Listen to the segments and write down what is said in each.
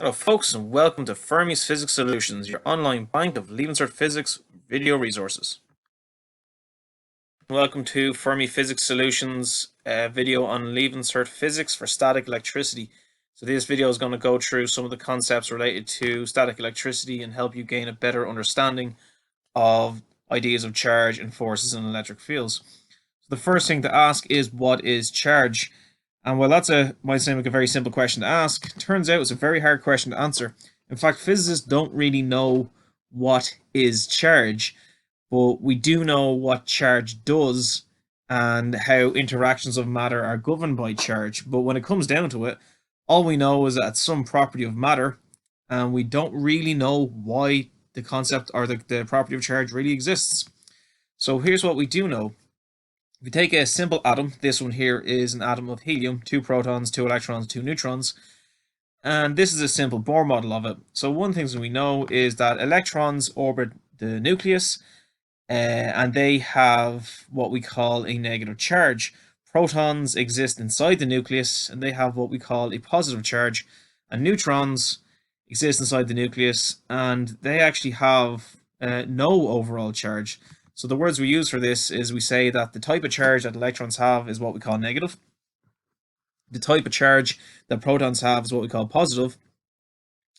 Hello folks and welcome to Fermi's Physics Solutions, your online bank of Leaving Cert Physics video resources. Welcome to Fermi Physics Solutions video on Leaving Cert Physics for static electricity. So this video is going to go through some of the concepts related to static electricity and help you gain a better understanding of ideas of charge and forces in electric fields. So the first thing to ask is, what is charge? And while might seem like a very simple question to ask, turns out it's a very hard question to answer. In fact, physicists don't really know what is charge, but we do know what charge does and how interactions of matter are governed by charge. But when it comes down to it, all we know is that it's some property of matter, and we don't really know why the concept or the property of charge really exists. So here's what we do know. If we take a simple atom, this one here is an atom of helium, 2 protons, 2 electrons, 2 neutrons, and this is a simple Bohr model of it. So one thing we know is that electrons orbit the nucleus, and they have what we call a negative charge. Protons exist inside the nucleus, and they have what we call a positive charge, and neutrons exist inside the nucleus, and they actually have no overall charge. So the words we use for this is we say that the type of charge that electrons have is what we call negative. The type of charge that protons have is what we call positive.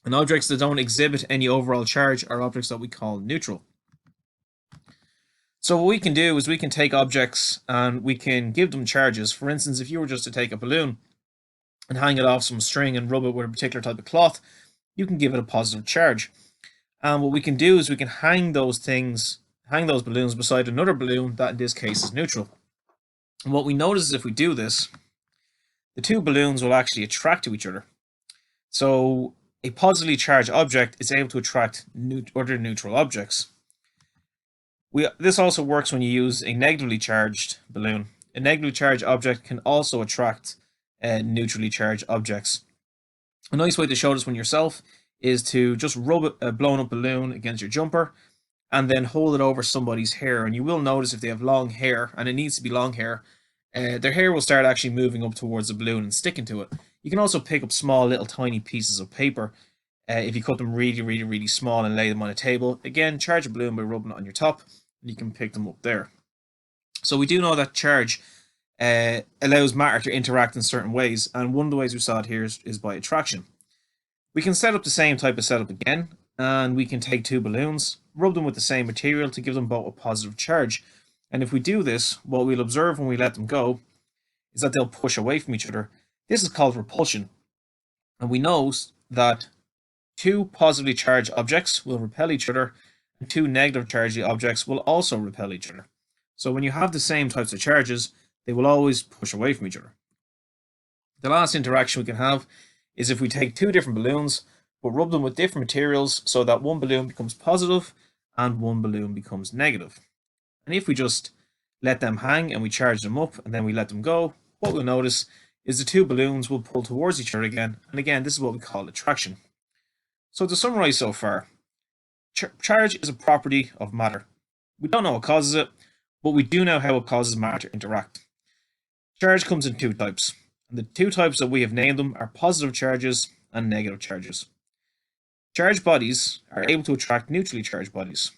And objects that don't exhibit any overall charge are objects that we call neutral. So what we can do is we can take objects and we can give them charges. For instance, if you were just to take a balloon and hang it off some string and rub it with a particular type of cloth, you can give it a positive charge. And what we can do is we can hang those balloons beside another balloon that in this case is neutral. And what we notice is if we do this, the two balloons will actually attract to each other. So a positively charged object is able to attract other neutral objects. This also works when you use a negatively charged balloon. A negatively charged object can also attract neutrally charged objects. A nice way to show this one yourself is to just rub a blown up balloon against your jumper and then hold it over somebody's hair. And you will notice if they have long hair, and it needs to be long hair, their hair will start actually moving up towards the balloon and sticking to it. You can also pick up small little tiny pieces of paper if you cut them really small and lay them on a table. Again, charge a balloon by rubbing it on your top, and you can pick them up there. So we do know that charge allows matter to interact in certain ways, and one of the ways we saw it here is by attraction. We can set up the same type of setup again, and we can take two balloons, rub them with the same material to give them both a positive charge. And if we do this, what we'll observe when we let them go is that they'll push away from each other. This is called repulsion. And we know that two positively charged objects will repel each other, and two negative charged objects will also repel each other. So when you have the same types of charges, they will always push away from each other. The last interaction we can have is if we take two different balloons, but rub them with different materials so that one balloon becomes positive and one balloon becomes negative. And if we just let them hang and we charge them up and then we let them go, what we'll notice is the two balloons will pull towards each other again. And again, this is what we call attraction. So to summarize so far, charge is a property of matter. We don't know what causes it, but we do know how it causes matter to interact. Charge comes in two types, and the two types that we have named them are positive charges and negative charges. Charged bodies are able to attract neutrally charged bodies.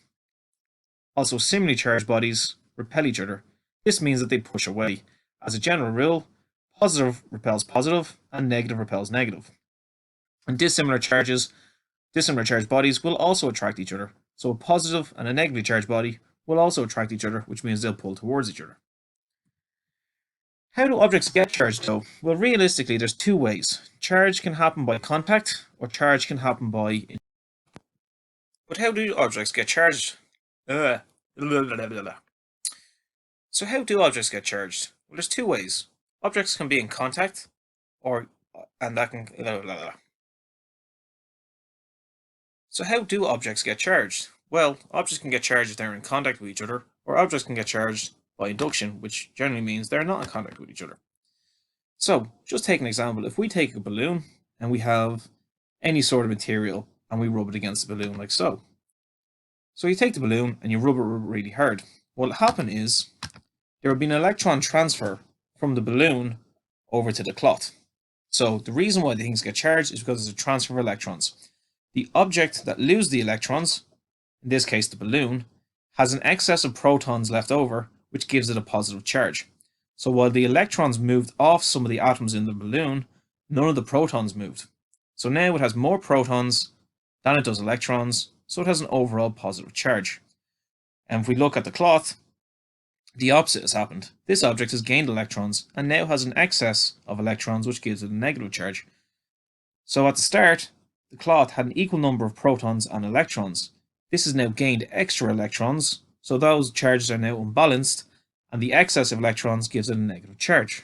Also, similarly charged bodies repel each other. This means that they push away. As a general rule, positive repels positive and negative repels negative. And dissimilar charged bodies will also attract each other. So a positive and a negatively charged body will also attract each other, which means they'll pull towards each other. How do objects get charged though? Well, realistically, there's two ways. Charge can happen by contact, or charge can happen by... But how do objects get charged? So how do objects get charged? Well, there's two ways. Objects can be in contact, So how do objects get charged? Well, objects can get charged if they're in contact with each other, or objects can get charged by induction, which generally means they're not in contact with each other. So, just take an example. If we take a balloon and we have any sort of material and we rub it against the balloon like so. So you take the balloon and you rub it really hard. What will happen is there will be an electron transfer from the balloon over to the cloth. So the reason why things get charged is because there's a transfer of electrons. The object that loses the electrons, in this case the balloon, has an excess of protons left over, which gives it a positive charge. So while the electrons moved off some of the atoms in the balloon, none of the protons moved. So now it has more protons than it does electrons, so it has an overall positive charge. And if we look at the cloth, the opposite has happened. This object has gained electrons and now has an excess of electrons, which gives it a negative charge. So at the start, the cloth had an equal number of protons and electrons. This has now gained extra electrons, so those charges are now unbalanced, and the excess of electrons gives it a negative charge.